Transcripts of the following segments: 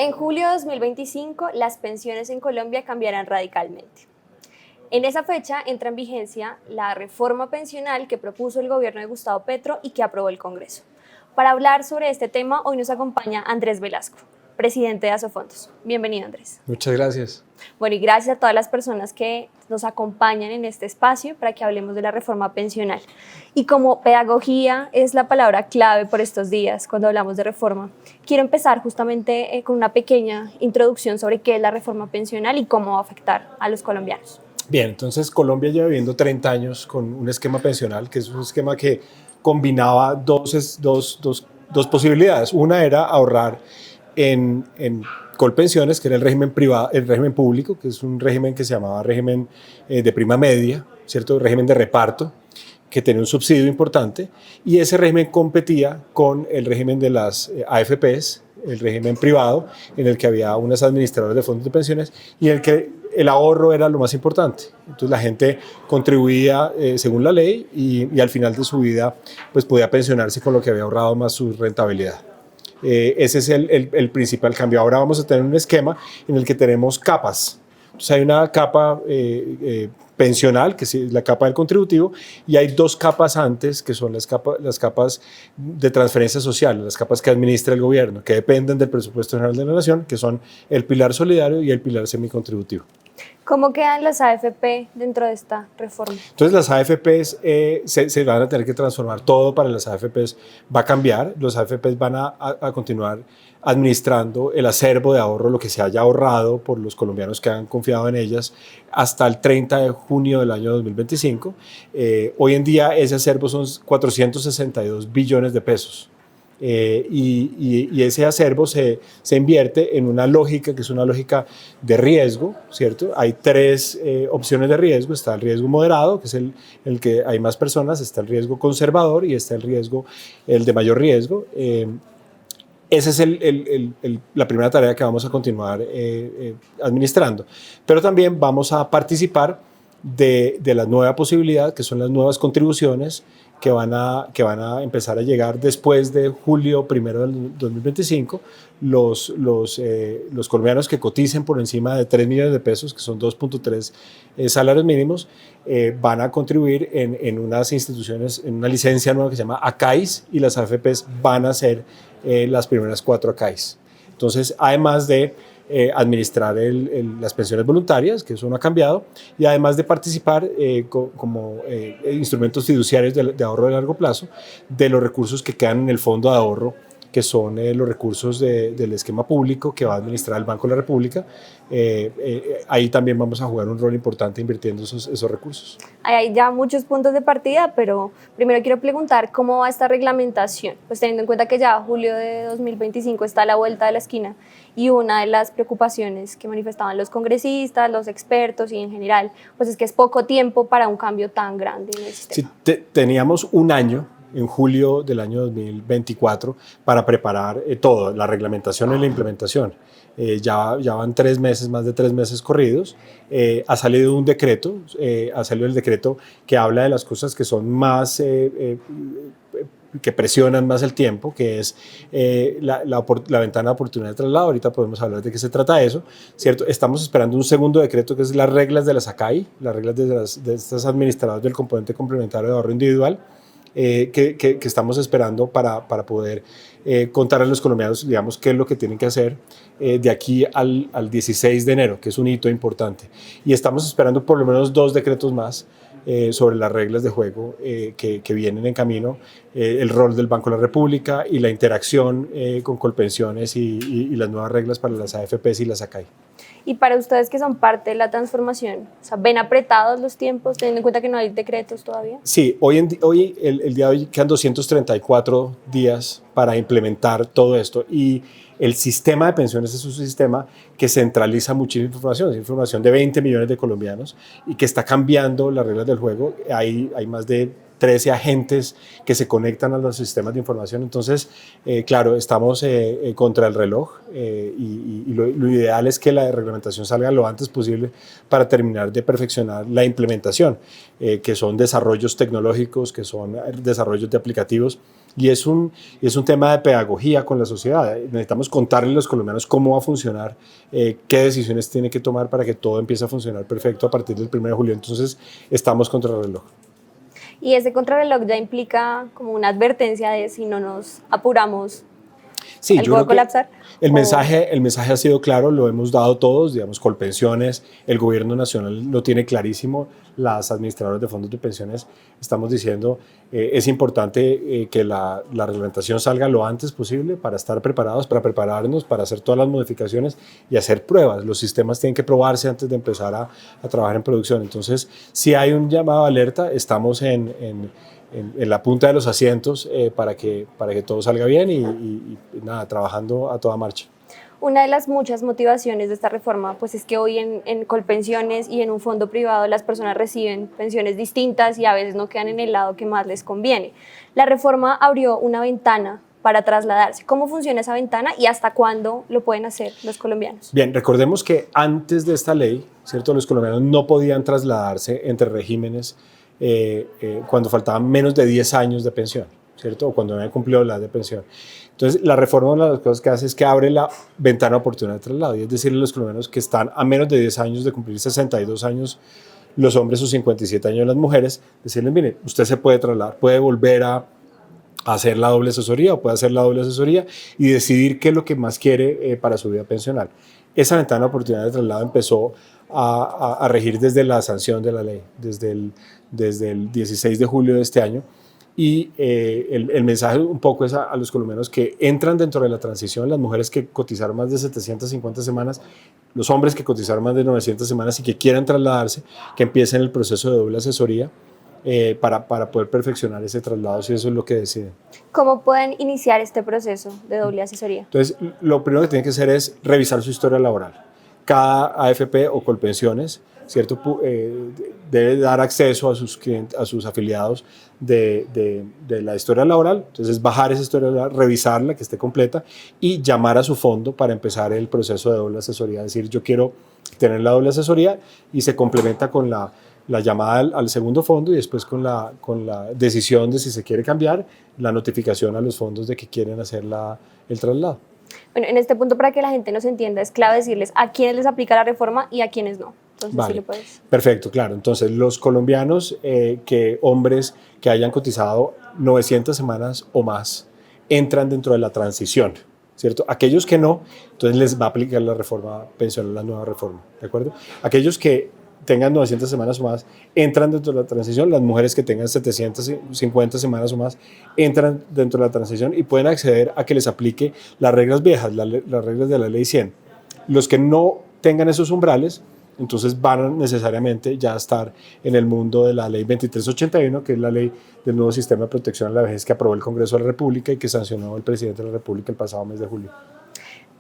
En julio de 2025, las pensiones en Colombia cambiarán radicalmente. En esa fecha entra en vigencia la reforma pensional que propuso el gobierno de Gustavo Petro y que aprobó el Congreso. Para hablar sobre este tema, hoy nos acompaña Andrés Velasco, presidente de Asofondos. Bienvenido, Andrés. Muchas gracias. Bueno, y gracias a todas las personas que nos acompañan en este espacio para que hablemos de la reforma pensional. Y como pedagogía es la palabra clave por estos días cuando hablamos de reforma, quiero empezar justamente con una pequeña introducción sobre qué es la reforma pensional y cómo va a afectar a los colombianos. Bien, entonces Colombia lleva viviendo 30 años con un esquema pensional, que es un esquema que combinaba dos posibilidades. Una era ahorrar en Colpensiones, que era el régimen privado, el régimen público, que es un régimen que se llamaba régimen de prima media, ¿cierto? Régimen de reparto, que tenía un subsidio importante, y ese régimen competía con el régimen de las AFPs, el régimen privado, en el que había unas administradoras de fondos de pensiones y en el que el ahorro era lo más importante. Entonces la gente contribuía según la ley y al final de su vida pues podía pensionarse con lo que había ahorrado más su rentabilidad. Ese es el principal cambio. Ahora vamos a tener un esquema en el que tenemos capas. Entonces hay una capa pensional, que es la capa del contributivo, y hay dos capas antes, que son las capas de transferencia social, las capas que administra el gobierno, que dependen del presupuesto general de la nación, que son el pilar solidario y el pilar semicontributivo. ¿Cómo quedan las AFP dentro de esta reforma? Entonces las AFPs se van a tener que transformar, todo para las AFPs va a cambiar, los AFPs van a continuar administrando el acervo de ahorro, lo que se haya ahorrado por los colombianos que han confiado en ellas hasta el 30 de junio del año 2025. Hoy en día ese acervo son 462 billones de pesos. Y ese acervo se invierte en una lógica que es una lógica de riesgo, ¿cierto? Hay tres opciones de riesgo. Está el riesgo moderado, que es el que hay más personas, está el riesgo conservador y está el de mayor riesgo. Esa es la primera tarea que vamos a continuar administrando. Pero también vamos a participar de la nueva posibilidad, que son las nuevas contribuciones que van a empezar a llegar después de julio 1 del 2025. Los colombianos que coticen por encima de 3 millones de pesos, que son 2.3 salarios mínimos, van a contribuir en unas instituciones, en una licencia nueva que se llama ACAIS, y las AFPs van a ser las primeras 4 ACAIS. Entonces, además de administrar las pensiones voluntarias, que eso no ha cambiado, y además de participar como instrumentos fiduciarios de ahorro de largo plazo de los recursos que quedan en el fondo de ahorro, que son los recursos del esquema público que va a administrar el Banco de la República. Ahí también vamos a jugar un rol importante invirtiendo esos recursos. Hay ya muchos puntos de partida, pero primero quiero preguntar cómo va esta reglamentación, pues teniendo en cuenta que ya julio de 2025 está a la vuelta de la esquina y una de las preocupaciones que manifestaban los congresistas, los expertos y en general, pues es que es poco tiempo para un cambio tan grande en el sistema. Sí, teníamos un año en julio del año 2024 para preparar todo, la reglamentación y la implementación. Ya van 3 meses, más de 3 meses corridos. Ha salido un decreto, ha salido el decreto que habla de las cosas que son más, que presionan más el tiempo, que es la ventana de oportunidad de traslado. Ahorita podemos hablar de qué se trata eso, ¿cierto? Estamos esperando un segundo decreto que es las reglas de las ACAI, las reglas de estas administradoras del componente complementario de ahorro individual, que estamos esperando para poder contar a los colombianos, digamos, qué es lo que tienen que hacer de aquí al 16 de enero, que es un hito importante. Y estamos esperando por lo menos 2 decretos más sobre las reglas de juego que vienen en camino, el rol del Banco de la República y la interacción con Colpensiones y las nuevas reglas para las AFPs y las ACAI. Y para ustedes que son parte de la transformación, o sea, ¿ven apretados los tiempos, teniendo en cuenta que no hay decretos todavía? Sí, el día de hoy quedan 234 días para implementar todo esto, y el sistema de pensiones es un sistema que centraliza muchísima información, es información de 20 millones de colombianos y que está cambiando las reglas del juego. Hay más de 13 agentes que se conectan a los sistemas de información. Entonces, claro, estamos contra el reloj y lo ideal es que la reglamentación salga lo antes posible para terminar de perfeccionar la implementación, que son desarrollos tecnológicos, que son desarrollos de aplicativos. Y es un tema de pedagogía con la sociedad. Necesitamos contarle a los colombianos cómo va a funcionar, qué decisiones tiene que tomar para que todo empiece a funcionar perfecto a partir del 1 de julio. Entonces, estamos contra el reloj. Y ese contrarreloj ya implica como una advertencia de si no nos apuramos, sí, algo va a colapsar. El mensaje ha sido claro, lo hemos dado todos, digamos, Colpensiones, el gobierno nacional lo tiene clarísimo, las administradoras de fondos de pensiones estamos diciendo es importante que la reglamentación salga lo antes posible para estar preparados, para prepararnos, para hacer todas las modificaciones y hacer pruebas. Los sistemas tienen que probarse antes de empezar a trabajar en producción. Entonces, si hay un llamado de alerta, estamos en la punta de los asientos para que todo salga bien y nada, trabajando a toda marcha. Una de las muchas motivaciones de esta reforma pues es que hoy en Colpensiones y en un fondo privado las personas reciben pensiones distintas y a veces no quedan en el lado que más les conviene. La reforma abrió una ventana para trasladarse. ¿Cómo funciona esa ventana y hasta cuándo lo pueden hacer los colombianos? Bien, recordemos que antes de esta ley, ¿cierto?, los colombianos no podían trasladarse entre regímenes cuando faltaban menos de 10 años de pensión, ¿cierto? O cuando no habían cumplido la edad de pensión. Entonces, la reforma, una de las cosas que hace es que abre la ventana de oportunidad de traslado, y es decirle a los colombianos que están a menos de 10 años de cumplir 62 años los hombres o 57 años las mujeres, decirles, mire, usted se puede trasladar, puede volver a hacer la doble asesoría o puede hacer la doble asesoría y decidir qué es lo que más quiere para su vida pensional. Esa ventana de oportunidad de traslado empezó a regir desde la sanción de la ley, desde el 16 de julio de este año. Y el mensaje un poco es a los colombianos que entran dentro de la transición, las mujeres que cotizaron más de 750 semanas, los hombres que cotizaron más de 900 semanas y que quieran trasladarse, que empiecen el proceso de doble asesoría para poder perfeccionar ese traslado, si eso es lo que deciden. ¿Cómo pueden iniciar este proceso de doble asesoría? Entonces, lo primero que tienen que hacer es revisar su historia laboral. Cada AFP o Colpensiones, ¿cierto?, debe dar acceso a sus clientes, a sus afiliados de la historia laboral. Entonces, bajar esa historia laboral, revisarla, que esté completa, y llamar a su fondo para empezar el proceso de doble asesoría. Es decir, yo quiero tener la doble asesoría y se complementa con la llamada al segundo fondo y después con la decisión de si se quiere cambiar, la notificación a los fondos de que quieren hacer el traslado. Bueno, en este punto, para que la gente nos entienda, es clave decirles a quiénes les aplica la reforma y a quiénes no. Entonces, vale, sí lo puedes. Perfecto, claro. Entonces, los colombianos, hombres que hayan cotizado 900 semanas o más, entran dentro de la transición, ¿cierto? Aquellos que no, entonces les va a aplicar la reforma pensional, la nueva reforma, ¿de acuerdo? Aquellos que tengan 900 semanas o más, entran dentro de la transición. Las mujeres que tengan 750 semanas o más, entran dentro de la transición y pueden acceder a que les aplique las reglas viejas, las reglas de la ley 100. Los que no tengan esos umbrales, entonces van necesariamente ya a estar en el mundo de la ley 2381, que es la ley del nuevo sistema de protección a la vejez que aprobó el Congreso de la República y que sancionó el presidente de la República el pasado mes de julio.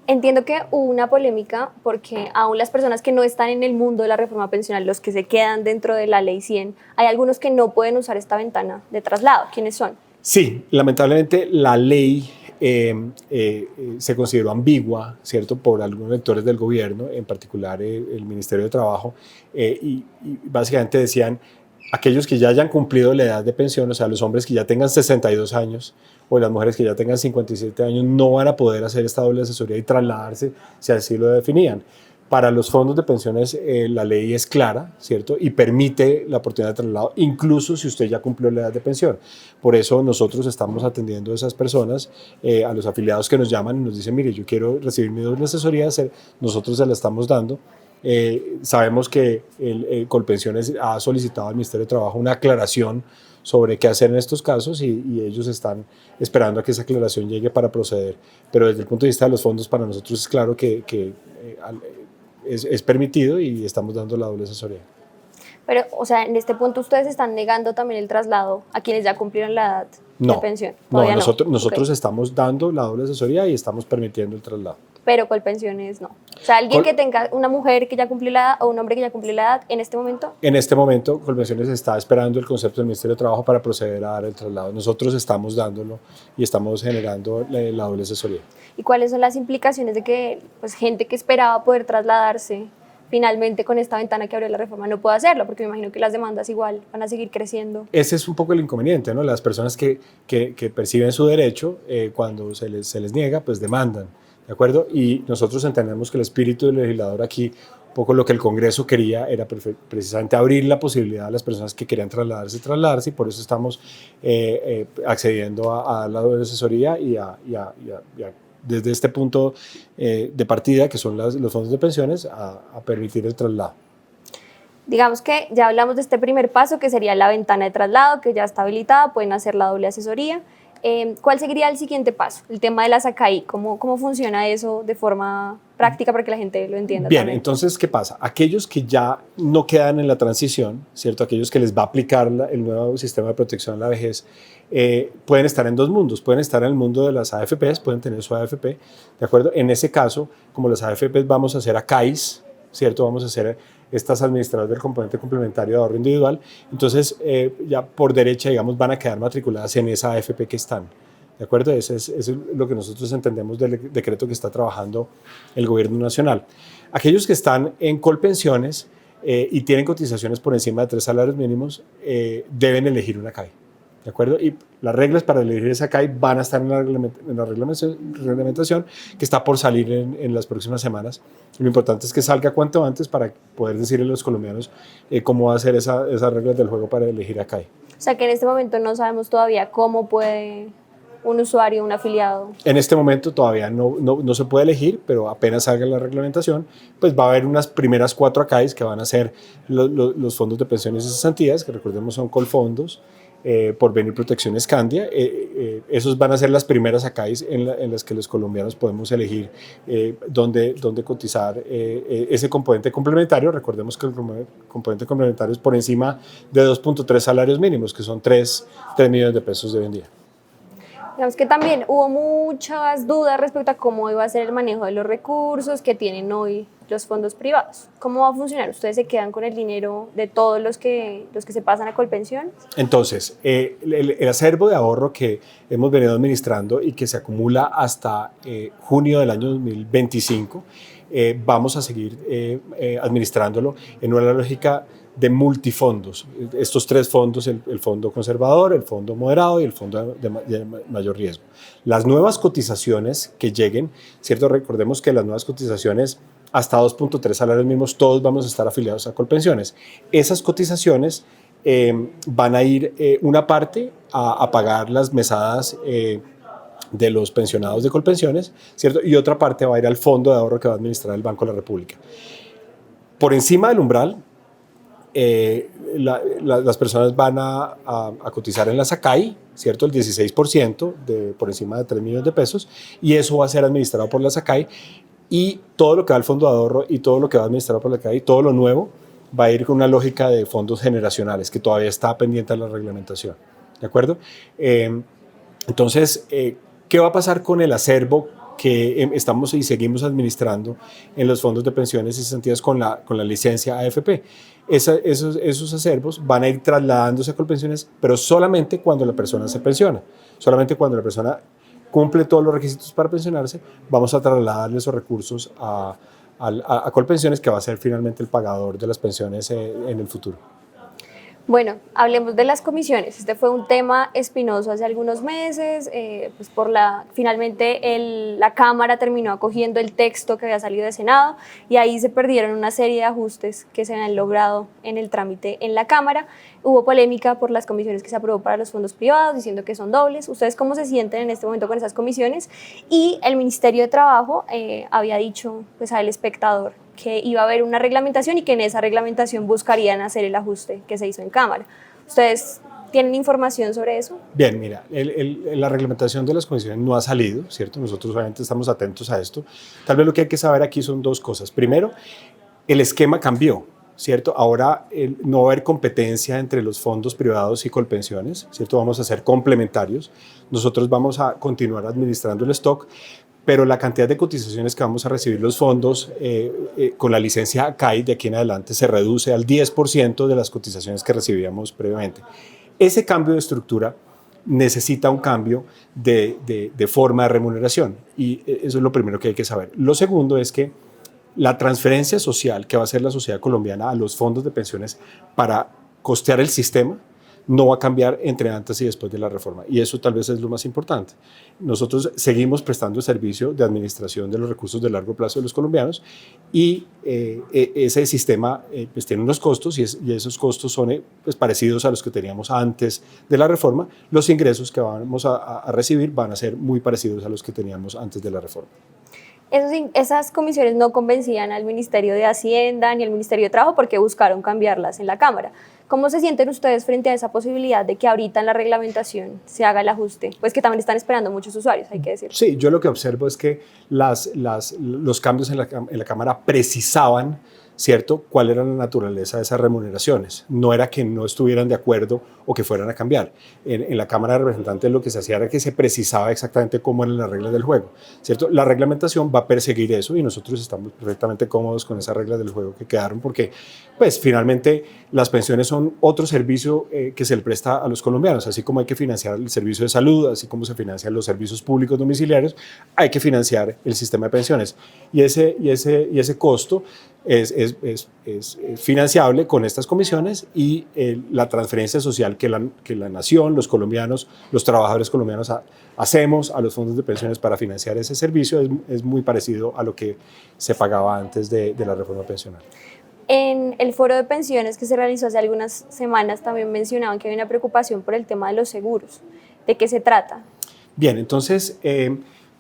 Entiendo que hubo una polémica porque aún las personas que no están en el mundo de la reforma pensional, los que se quedan dentro de la ley 100, hay algunos que no pueden usar esta ventana de traslado. ¿Quiénes son? Sí, lamentablemente la ley se consideró ambigua, ¿cierto?, por algunos sectores del gobierno, en particular el Ministerio de Trabajo, y básicamente decían, aquellos que ya hayan cumplido la edad de pensión, o sea, los hombres que ya tengan 62 años o las mujeres que ya tengan 57 años, no van a poder hacer esta doble asesoría y trasladarse si así lo definían. Para los fondos de pensiones la ley es clara, ¿cierto?, y permite la oportunidad de traslado, incluso si usted ya cumplió la edad de pensión. Por eso nosotros estamos atendiendo a esas personas, a los afiliados que nos llaman y nos dicen, mire, yo quiero recibir mi doble asesoría, nosotros se la estamos dando. Sabemos que Colpensiones ha solicitado al Ministerio de Trabajo una aclaración sobre qué hacer en estos casos y ellos están esperando a que esa aclaración llegue para proceder. Pero desde el punto de vista de los fondos, para nosotros es claro que es permitido y estamos dando la doble asesoría. Pero, o sea, en este punto ustedes están negando también el traslado a quienes ya cumplieron la edad de pensión. No, nosotros estamos dando la doble asesoría y estamos permitiendo el traslado. pero Colpensiones no. O sea, alguien que tenga, una mujer que ya cumplió la edad o un hombre que ya cumplió la edad, en este momento. En este momento, Colpensiones está esperando el concepto del Ministerio de Trabajo para proceder a dar el traslado. Nosotros estamos dándolo y estamos generando la doble asesoría. ¿Y cuáles son las implicaciones de que pues, gente que esperaba poder trasladarse finalmente con esta ventana que abrió la reforma no puede hacerlo? Porque me imagino que las demandas igual van a seguir creciendo. Ese es un poco el inconveniente, ¿no? Las personas que perciben su derecho, cuando se les niega, pues demandan, ¿de acuerdo? Y nosotros entendemos que el espíritu del legislador aquí, un poco lo que el Congreso quería, era precisamente abrir la posibilidad a las personas que querían trasladarse, y por eso estamos accediendo a la asesoría y a desde este punto de partida, que son los fondos de pensiones, a permitir el traslado. Digamos que ya hablamos de este primer paso, que sería la ventana de traslado, que ya está habilitada, pueden hacer la doble asesoría. ¿Cuál sería el siguiente paso? El tema de la SACAI, ¿cómo funciona eso de forma práctica para que la gente lo entienda? Bien, también? Entonces, ¿qué pasa? Aquellos que ya no quedan en la transición, ¿cierto? Aquellos que les va a aplicar el nuevo sistema de protección a la vejez, pueden estar en dos mundos. Pueden estar en el mundo de las AFPs, pueden tener su AFP, ¿de acuerdo? En ese caso, como las AFPs vamos a hacer ACAIs, ¿cierto? Vamos a hacer estas administradoras del componente complementario de ahorro individual, entonces ya por derecha, digamos, van a quedar matriculadas en esa AFP que están, ¿de acuerdo? Eso es lo que nosotros entendemos del decreto que está trabajando el gobierno nacional. Aquellos que están en Colpensiones y tienen cotizaciones por encima de 3 salarios mínimos, deben elegir una CAI, ¿de acuerdo? Y las reglas para elegir esa CAI van a estar en la reglamentación que está por salir en las próximas semanas. Lo importante es que salga cuanto antes para poder decirle a los colombianos cómo va a ser esas reglas del juego para elegir a CAI. O sea que en este momento no sabemos todavía cómo puede un usuario, un afiliado. En este momento todavía no se puede elegir, pero apenas salga la reglamentación, pues va a haber unas primeras 4 ACAIs que van a ser los fondos de pensiones y cesantías, que recordemos son Colfondos, Porvenir Protección Escandia. Esos van a ser las primeras ACAIs en las que los colombianos podemos elegir dónde cotizar ese componente complementario. Recordemos que el componente complementario es por encima de 2.3 salarios mínimos, que son 3 millones de pesos de hoy en día. Digamos que también hubo muchas dudas respecto a cómo iba a ser el manejo de los recursos que tienen hoy los fondos privados. ¿Cómo va a funcionar? ¿Ustedes se quedan con el dinero de todos los que se pasan a Colpensión? Entonces, el acervo de ahorro que hemos venido administrando y que se acumula hasta junio del año 2025, vamos a seguir administrándolo en una lógica de multifondos. Estos 3 fondos, el fondo conservador, el fondo moderado y el fondo de mayor riesgo. Las nuevas cotizaciones que lleguen, ¿cierto? Recordemos que las nuevas cotizaciones hasta 2.3 salarios mínimos, todos vamos a estar afiliados a Colpensiones. Esas cotizaciones van a ir una parte a pagar las mesadas de los pensionados de Colpensiones, ¿cierto? Y otra parte va a ir al fondo de ahorro que va a administrar el Banco de la República. Por encima del umbral, las personas van a cotizar en la SACAI, ¿cierto? El 16% por encima de 3 millones de pesos, y eso va a ser administrado por la SACAI, y todo lo que va al fondo de ahorro y todo lo que va administrado por la SACAI, todo lo nuevo, va a ir con una lógica de fondos generacionales que todavía está pendiente de la reglamentación, ¿de acuerdo? Entonces, ¿qué va a pasar con el acervo que estamos y seguimos administrando en los fondos de pensiones y cesantías con la licencia AFP? Esos acervos van a ir trasladándose a Colpensiones, pero solamente cuando la persona se pensiona, solamente cuando la persona cumple todos los requisitos para pensionarse, vamos a trasladarle esos recursos a Colpensiones, que va a ser finalmente el pagador de las pensiones en el futuro. Bueno, hablemos de las comisiones. Este fue un tema espinoso hace algunos meses, pues finalmente la Cámara terminó acogiendo el texto que había salido de Senado y ahí se perdieron una serie de ajustes que se habían logrado en el trámite en la Cámara. Hubo polémica por las comisiones que se aprobó para los fondos privados, diciendo que son dobles. ¿Ustedes cómo se sienten en este momento con esas comisiones? Y el Ministerio de Trabajo había dicho pues, al espectador que iba a haber una reglamentación y que en esa reglamentación buscarían hacer el ajuste que se hizo en Cámara. ¿Ustedes tienen información sobre eso? Bien, mira, la reglamentación de las comisiones no ha salido, ¿cierto? Nosotros obviamente estamos atentos a esto. Tal vez lo que hay que saber aquí son 2 cosas. Primero, el esquema cambió, ¿cierto? Ahora no va a haber competencia entre los fondos privados y Colpensiones, ¿cierto? Vamos a ser complementarios. Nosotros vamos a continuar administrando el stock, pero la cantidad de cotizaciones que vamos a recibir los fondos con la licencia ACAI de aquí en adelante se reduce al 10% de las cotizaciones que recibíamos previamente. Ese cambio de estructura necesita un cambio de forma de remuneración y eso es lo primero que hay que saber. Lo segundo es que la transferencia social que va a hacer la sociedad colombiana a los fondos de pensiones para costear el sistema no va a cambiar entre antes y después de la reforma. Y eso tal vez es lo más importante. Nosotros seguimos prestando el servicio de administración de los recursos de largo plazo de los colombianos y ese sistema pues tiene unos costos y esos costos son pues parecidos a los que teníamos antes de la reforma. Los ingresos que vamos a recibir van a ser muy parecidos a los que teníamos antes de la reforma. Esas comisiones no convencían al Ministerio de Hacienda ni al Ministerio de Trabajo porque buscaron cambiarlas en la Cámara. ¿Cómo se sienten ustedes frente a esa posibilidad de que ahorita en la reglamentación se haga el ajuste? Pues que también están esperando muchos usuarios, hay que decir. Sí, yo lo que observo es que los cambios en la Cámara precisaban, ¿cierto?, cuál era la naturaleza de esas remuneraciones. No era que no estuvieran de acuerdo o que fueran a cambiar. En la Cámara de Representantes lo que se hacía era que se precisaba exactamente cómo eran las reglas del juego, ¿cierto? La reglamentación va a perseguir eso y nosotros estamos perfectamente cómodos con esas reglas del juego que quedaron porque, pues, finalmente las pensiones son otro servicio que se le presta a los colombianos, así como hay que financiar el servicio de salud, así como se financian los servicios públicos domiciliarios, hay que financiar el sistema de pensiones. Y ese costo es financiable con estas comisiones y la transferencia social que la nación, los colombianos, los trabajadores colombianos hacemos a los fondos de pensiones para financiar ese servicio es muy parecido a lo que se pagaba antes de la reforma pensional. En el foro de pensiones que se realizó hace algunas semanas también mencionaban que hay una preocupación por el tema de los seguros. ¿De qué se trata? Bien, entonces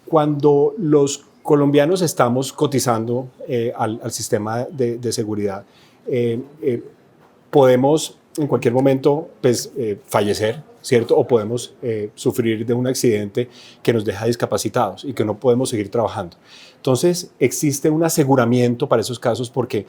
cuando los colombianos estamos cotizando al sistema de seguridad, podemos en cualquier momento pues, fallecer, ¿cierto? O podemos sufrir de un accidente que nos deja discapacitados y que no podemos seguir trabajando. Entonces existe un aseguramiento para esos casos porque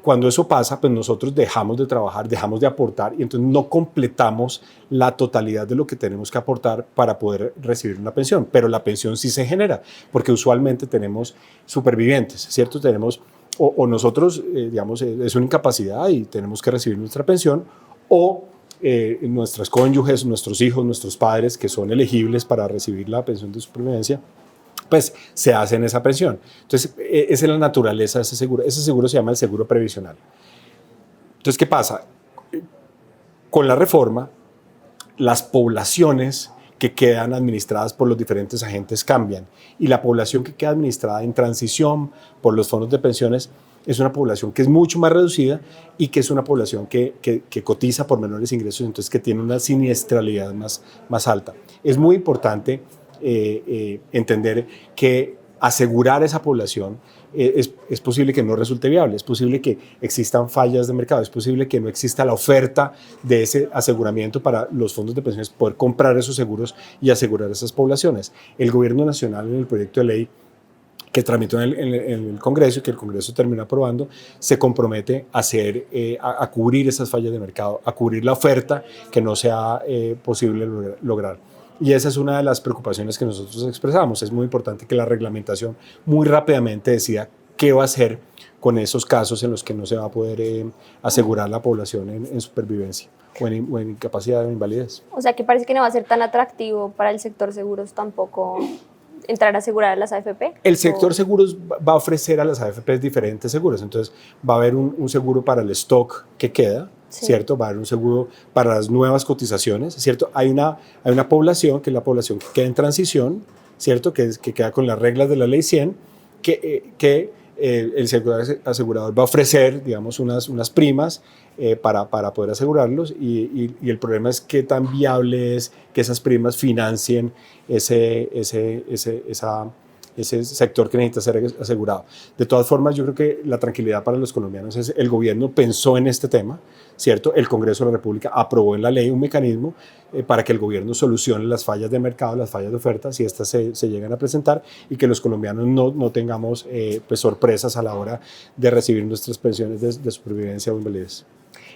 cuando eso pasa, pues nosotros dejamos de trabajar, dejamos de aportar y entonces no completamos la totalidad de lo que tenemos que aportar para poder recibir una pensión. Pero la pensión sí se genera, porque usualmente tenemos supervivientes, ¿cierto? Tenemos, o nosotros, digamos, es una incapacidad y tenemos que recibir nuestra pensión, o nuestros cónyuges, nuestros hijos, nuestros padres que son elegibles para recibir la pensión de supervivencia, pues se hace en esa pensión. Entonces, esa es la naturaleza de ese seguro. Ese seguro se llama el seguro previsional. Entonces, ¿qué pasa? Con la reforma, las poblaciones que quedan administradas por los diferentes agentes cambian y la población que queda administrada en transición por los fondos de pensiones es una población que es mucho más reducida y que es una población que cotiza por menores ingresos, entonces que tiene una siniestralidad más alta. Es muy importante entender que asegurar esa población es posible que no resulte viable, es posible que existan fallas de mercado, es posible que no exista la oferta de ese aseguramiento para los fondos de pensiones poder comprar esos seguros y asegurar esas poblaciones. El gobierno nacional en el proyecto de ley que tramitó en el Congreso y que el Congreso terminó aprobando, se compromete a cubrir esas fallas de mercado, a cubrir la oferta que no sea posible lograr. Y esa es una de las preocupaciones que nosotros expresamos. Es muy importante que la reglamentación muy rápidamente decida qué va a hacer con esos casos en los que no se va a poder asegurar la población en supervivencia o en incapacidad o invalidez. O sea que parece que no va a ser tan atractivo para el sector seguros tampoco entrar a asegurar a las AFP. El sector seguros va a ofrecer a las AFPs diferentes seguros. Entonces va a haber un seguro para el stock que queda, sí, ¿cierto? Va a haber un seguro para las nuevas cotizaciones, ¿cierto? Hay una población, que es la población que queda en transición, ¿cierto? Que queda con las reglas de la Ley 100, que el seguro asegurador va a ofrecer, digamos, unas primas para poder asegurarlos y el problema es qué tan viable es que esas primas financien ese sector que necesita ser asegurado. De todas formas, yo creo que la tranquilidad para los colombianos es el gobierno pensó en este tema, ¿cierto? El Congreso de la República aprobó en la ley un mecanismo para que el gobierno solucione las fallas de mercado, las fallas de oferta, si estas se llegan a presentar y que los colombianos no tengamos pues sorpresas a la hora de recibir nuestras pensiones de supervivencia o invalidez.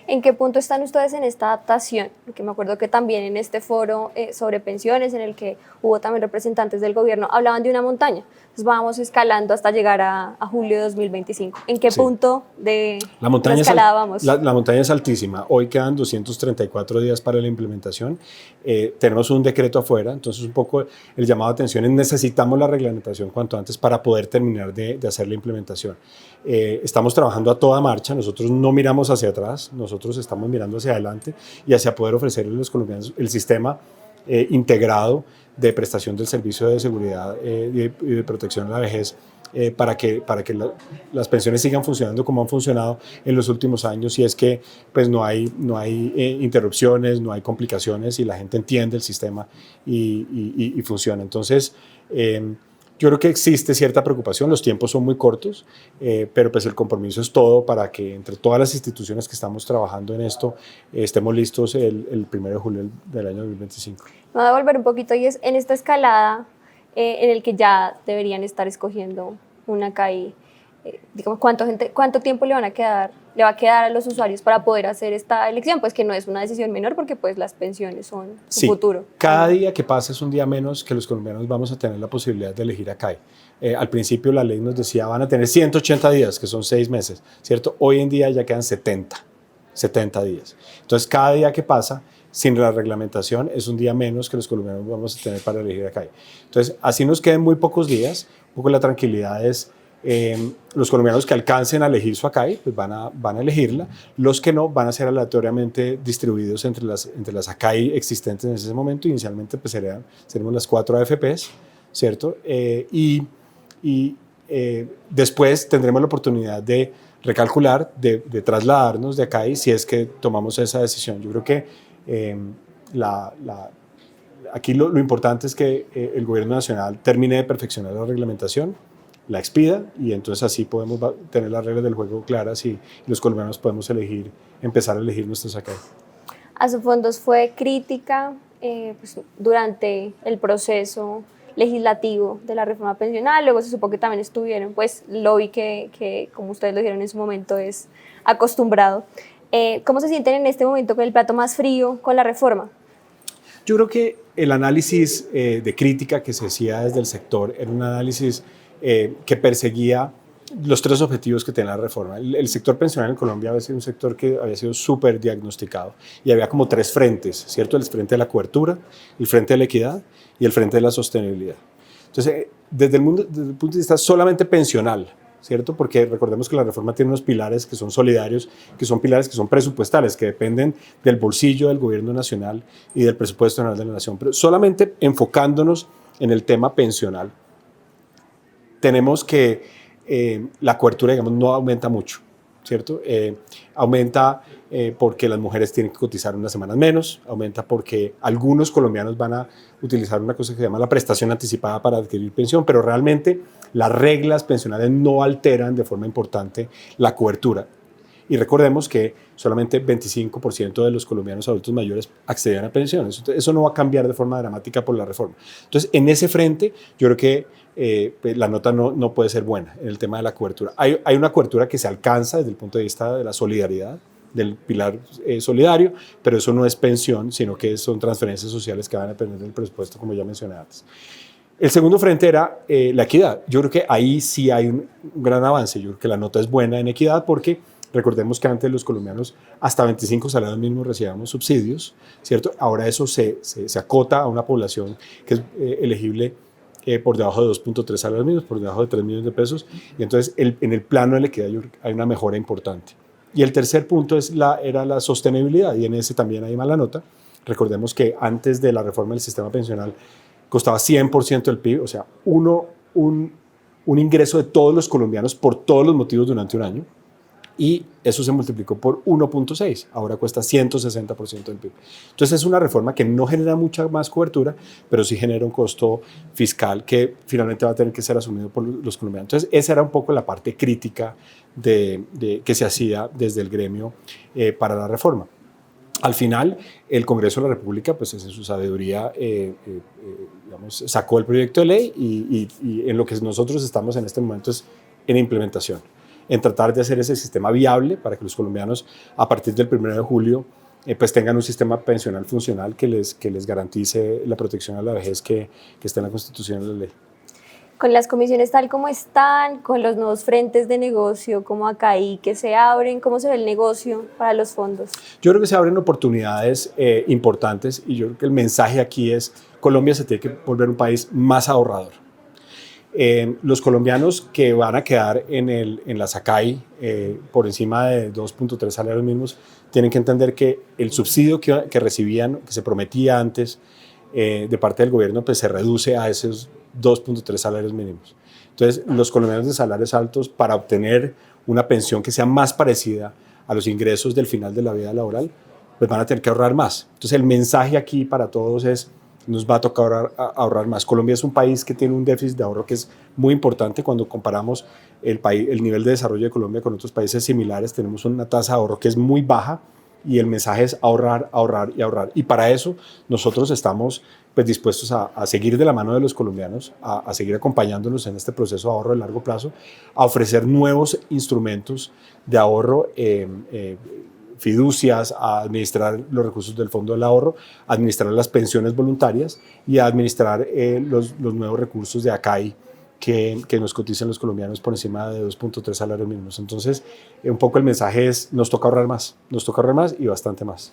¿En qué punto están ustedes en esta adaptación? Porque me acuerdo que también en este foro sobre pensiones, en el que hubo también representantes del gobierno, hablaban de una montaña. Entonces vamos escalando hasta llegar a julio de 2025. ¿En qué punto de la escalada vamos? La montaña es altísima. Hoy quedan 234 días para la implementación. Tenemos un decreto afuera, entonces un poco el llamado de atención es necesitamos la reglamentación cuanto antes para poder terminar de hacer la implementación. Estamos trabajando a toda marcha, nosotros no miramos hacia atrás, nosotros estamos mirando hacia adelante y hacia poder ofrecerle a los colombianos el sistema integrado de prestación del servicio de seguridad y de protección a la vejez para que las pensiones sigan funcionando como han funcionado en los últimos años, y es que pues no hay interrupciones, no hay complicaciones y la gente entiende el sistema y funciona. Entonces, yo creo que existe cierta preocupación, los tiempos son muy cortos, pero pues el compromiso es todo para que entre todas las instituciones que estamos trabajando en esto estemos listos el 1 de julio del año 2025. Me voy a volver un poquito y es en esta escalada en el que ya deberían estar escogiendo una CAI, digamos, ¿cuánto tiempo le va a quedar a los usuarios para poder hacer esta elección? Pues que no es una decisión menor porque pues las pensiones son su futuro. Cada día que pasa es un día menos que los colombianos vamos a tener la posibilidad de elegir a CAI. Al principio la ley nos decía van a tener 180 días, que son 6 meses, ¿cierto? Hoy en día ya quedan 70 días. Entonces cada día que pasa sin la reglamentación es un día menos que los colombianos vamos a tener para elegir a CAI. Entonces así nos quedan muy pocos días, un poco la tranquilidad es los colombianos que alcancen a elegir su ACAI pues van a elegirla, los que no van a ser aleatoriamente distribuidos entre las ACAI existentes en ese momento. Inicialmente pues seremos las 4 AFPs, ¿cierto? Después tendremos la oportunidad de recalcular, de trasladarnos de ACAI si es que tomamos esa decisión. Yo creo que aquí lo importante es que el gobierno nacional termine de perfeccionar la reglamentación, la expida, y entonces así podemos tener las reglas del juego claras y los colombianos podemos empezar a elegir nuestros ACAI. Asofondos fue crítica pues, durante el proceso legislativo de la reforma pensional, luego se supo que también estuvieron, pues lobby que como ustedes lo dijeron en su momento es acostumbrado. ¿Cómo se sienten en este momento con el plato más frío con la reforma? Yo creo que el análisis de crítica que se hacía desde el sector era un análisis que perseguía los 3 objetivos que tiene la reforma. El sector pensional en Colombia había sido un sector que había sido súper diagnosticado y había como 3 frentes, ¿cierto? El frente de la cobertura, el frente de la equidad y el frente de la sostenibilidad. Entonces, desde el punto de vista solamente pensional, ¿cierto? Porque recordemos que la reforma tiene unos pilares que son solidarios, que son pilares que son presupuestales, que dependen del bolsillo del gobierno nacional y del presupuesto general de la nación. Pero solamente enfocándonos en el tema pensional, tenemos que la cobertura, digamos, no aumenta mucho, ¿cierto? Aumenta porque las mujeres tienen que cotizar unas semanas menos, aumenta porque algunos colombianos van a utilizar una cosa que se llama la prestación anticipada para adquirir pensión, pero realmente las reglas pensionales no alteran de forma importante la cobertura. Y recordemos que solamente 25% de los colombianos adultos mayores accedían a pensiones. Entonces, eso no va a cambiar de forma dramática por la reforma. Entonces, en ese frente, yo creo que la nota no puede ser buena en el tema de la cobertura. Hay una cobertura que se alcanza desde el punto de vista de la solidaridad, del pilar solidario, pero eso no es pensión, sino que son transferencias sociales que van a depender del presupuesto, como ya mencioné antes. El segundo frente era la equidad. Yo creo que ahí sí hay un gran avance. Yo creo que la nota es buena en equidad porque recordemos que antes los colombianos hasta 25 salarios mínimos recibíamos subsidios, ¿cierto? Ahora eso se acota a una población que es elegible por debajo de 2.3 salarios mínimos, por debajo de 3 millones de pesos, y entonces en el plano de la equidad hay una mejora importante. Y el tercer punto era la sostenibilidad, y en ese también hay mala nota. Recordemos que antes de la reforma del sistema pensional costaba 100% del PIB, o sea, un ingreso de todos los colombianos por todos los motivos durante un año, y eso se multiplicó por 1.6, ahora cuesta 160% del PIB. Entonces es una reforma que no genera mucha más cobertura, pero sí genera un costo fiscal que finalmente va a tener que ser asumido por los colombianos. Entonces esa era un poco la parte crítica que se hacía desde el gremio para la reforma. Al final, el Congreso de la República, pues en su sabiduría, digamos, sacó el proyecto de ley y en lo que nosotros estamos en este momento es en implementación. en tratar de hacer ese sistema viable para que los colombianos a partir del 1 de julio pues tengan un sistema pensional funcional que les garantice la protección a la vejez que está en la Constitución y en la ley. Con las comisiones tal como están, con los nuevos frentes de negocio como Acai que se abren, ¿cómo se ve el negocio para los fondos? Yo creo que se abren oportunidades importantes y yo creo que el mensaje aquí es Colombia se tiene que volver un país más ahorrador. Los colombianos que van a quedar en las Acai por encima de 2.3 salarios mínimos tienen que entender que el subsidio que recibían, que se prometía antes de parte del gobierno, pues se reduce a esos 2.3 salarios mínimos. Entonces, los colombianos de salarios altos, para obtener una pensión que sea más parecida a los ingresos del final de la vida laboral, pues van a tener que ahorrar más. Entonces, el mensaje aquí para todos es, nos va a tocar ahorrar más. Colombia es un país que tiene un déficit de ahorro que es muy importante cuando comparamos el nivel de desarrollo de Colombia con otros países similares. Tenemos una tasa de ahorro que es muy baja y el mensaje es ahorrar, ahorrar y ahorrar. Y para eso nosotros estamos pues, dispuestos a seguir de la mano de los colombianos, a seguir acompañándolos en este proceso de ahorro de largo plazo, a ofrecer nuevos instrumentos de ahorro, fiducias, a administrar los recursos del Fondo del Ahorro, a administrar las pensiones voluntarias y a administrar los nuevos recursos de Acai que nos cotizan los colombianos por encima de 2.3 salarios mínimos. Entonces, un poco el mensaje es, nos toca ahorrar más y bastante más.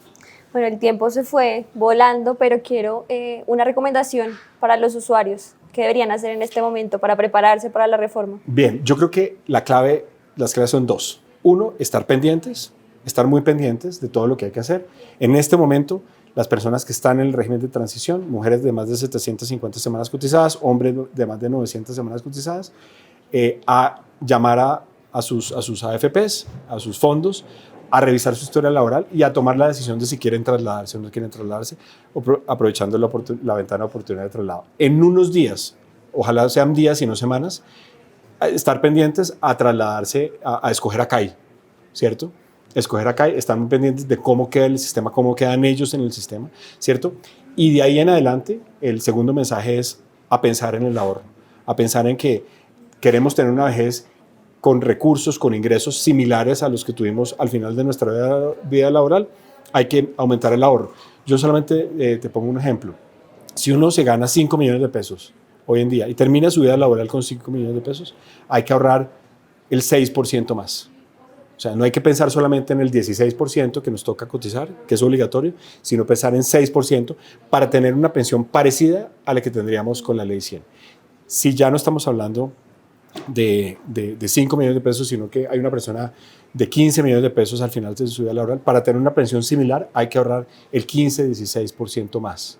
Bueno, el tiempo se fue volando, pero quiero una recomendación para los usuarios. ¿Qué deberían hacer en este momento para prepararse para la reforma? Bien, yo creo que las claves son dos. Uno, estar muy pendientes de todo lo que hay que hacer. En este momento, las personas que están en el régimen de transición, mujeres de más de 750 semanas cotizadas, hombres de más de 900 semanas cotizadas, a llamar a sus AFPs, a sus fondos, a revisar su historia laboral y a tomar la decisión de si quieren trasladarse o no quieren trasladarse, aprovechando la ventana de oportunidad de traslado. En unos días, ojalá sean días y no semanas, estar pendientes a trasladarse, a escoger Acai, ¿cierto? Escoger Acai, están muy pendientes de cómo queda el sistema, cómo quedan ellos en el sistema, ¿cierto? Y de ahí en adelante, el segundo mensaje es a pensar en el ahorro, a pensar en que queremos tener una vejez con recursos, con ingresos similares a los que tuvimos al final de nuestra vida laboral, hay que aumentar el ahorro. Yo solamente te pongo un ejemplo. Si uno se gana 5 millones de pesos hoy en día y termina su vida laboral con 5 millones de pesos, hay que ahorrar el 6% más. O sea, no hay que pensar solamente en el 16% que nos toca cotizar, que es obligatorio, sino pensar en 6% para tener una pensión parecida a la que tendríamos con la ley 100. Si ya no estamos hablando de 5 millones de pesos, sino que hay una persona de 15 millones de pesos al final de su vida laboral, para tener una pensión similar hay que ahorrar el 15-16% más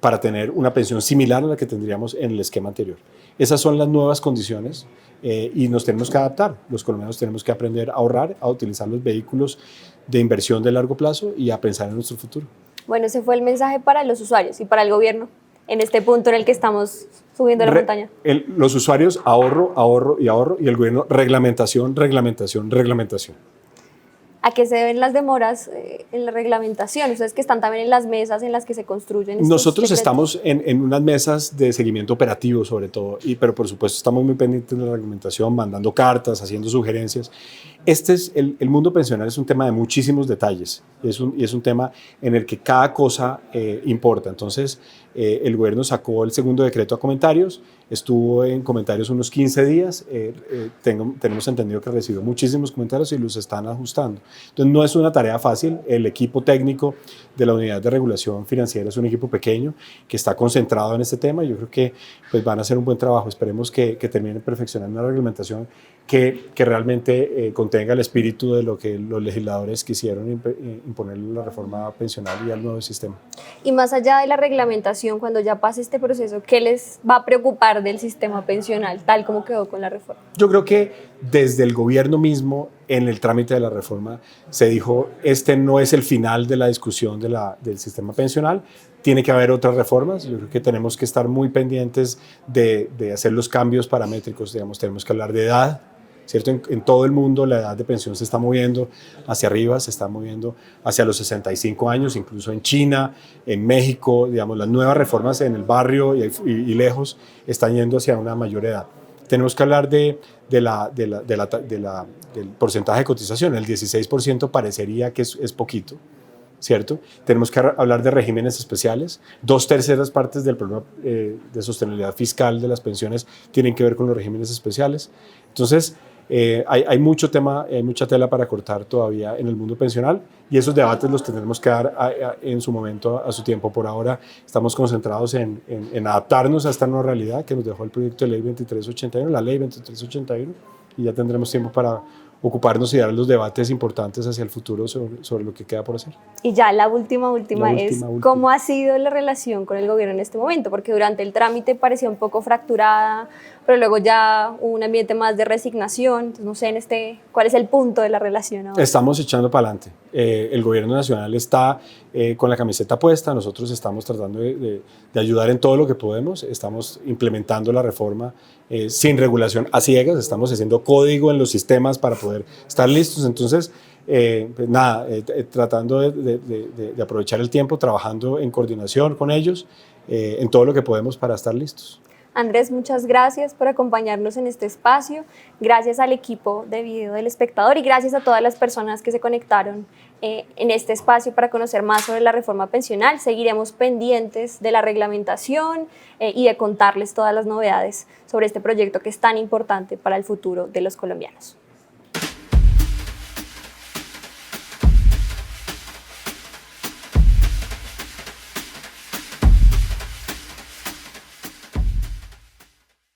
para tener una pensión similar a la que tendríamos en el esquema anterior. Esas son las nuevas condiciones y nos tenemos que adaptar. Los colombianos tenemos que aprender a ahorrar, a utilizar los vehículos de inversión de largo plazo y a pensar en nuestro futuro. Bueno, ese fue el mensaje para los usuarios y para el gobierno en este punto en el que estamos subiendo la montaña. Los usuarios, ahorro, ahorro y ahorro, y el gobierno, reglamentación, reglamentación, reglamentación. ¿A qué se deben las demoras en la reglamentación? Ustedes que están también en las mesas en las que se construyen estos Nosotros decretos. estamos en unas mesas de seguimiento operativo sobre todo, pero por supuesto estamos muy pendientes de la reglamentación, mandando cartas, haciendo sugerencias. El mundo pensional es un tema de muchísimos detalles, y es un tema en el que cada cosa importa. Entonces, el gobierno sacó el segundo decreto a comentarios, estuvo en comentarios unos 15 días, tenemos entendido que recibió muchísimos comentarios y los están ajustando. Entonces no es una tarea fácil, el equipo técnico de la Unidad de Regulación Financiera es un equipo pequeño que está concentrado en este tema y yo creo que pues, van a hacer un buen trabajo, esperemos que terminen perfeccionando una reglamentación que realmente contenga el espíritu de lo que los legisladores quisieron imponer la reforma pensional y al nuevo sistema. Y más allá de la reglamentación, cuando ya pase este proceso, ¿qué les va a preocupar del sistema pensional, tal como quedó con la reforma? Yo creo que desde el gobierno mismo, en el trámite de la reforma, se dijo, este no es el final de la discusión del sistema pensional, tiene que haber otras reformas. Yo creo que tenemos que estar muy pendientes de hacer los cambios paramétricos, digamos, tenemos que hablar de edad, ¿cierto? En todo el mundo la edad de pensión se está moviendo hacia arriba, se está moviendo hacia los 65 años, incluso en China, en México, digamos, las nuevas reformas en el barrio y lejos están yendo hacia una mayor edad. tenemos que hablar del porcentaje de cotización. El 16% parecería que es poquito, ¿cierto? Tenemos que hablar de regímenes especiales. 2/3 partes del problema de sostenibilidad fiscal de las pensiones tienen que ver con los regímenes especiales. Entonces, hay mucho tema, hay mucha tela para cortar todavía en el mundo pensional y esos debates los tendremos que dar en su momento, a su tiempo. Por ahora estamos concentrados en adaptarnos a esta nueva realidad que nos dejó el proyecto de ley 2381, la ley 2381, y ya tendremos tiempo para ocuparnos y dar los debates importantes hacia el futuro sobre lo que queda por hacer. Y ya la última es, ¿cómo ha sido la relación con el gobierno en este momento? Porque durante el trámite parecía un poco fracturada, pero luego ya hubo un ambiente más de resignación. Entonces, no sé, ¿cuál es el punto de la relación ahora? Estamos echando para adelante. El gobierno nacional está con la camiseta puesta, nosotros estamos tratando de ayudar en todo lo que podemos, estamos implementando la reforma sin regulación a ciegas, estamos haciendo código en los sistemas para poder estar listos. Entonces, pues nada, tratando de aprovechar el tiempo, trabajando en coordinación con ellos, en todo lo que podemos para estar listos. Andrés, muchas gracias por acompañarnos en este espacio, gracias al equipo de Video del Espectador y gracias a todas las personas que se conectaron en este espacio para conocer más sobre la reforma pensional. Seguiremos pendientes de la reglamentación y de contarles todas las novedades sobre este proyecto que es tan importante para el futuro de los colombianos.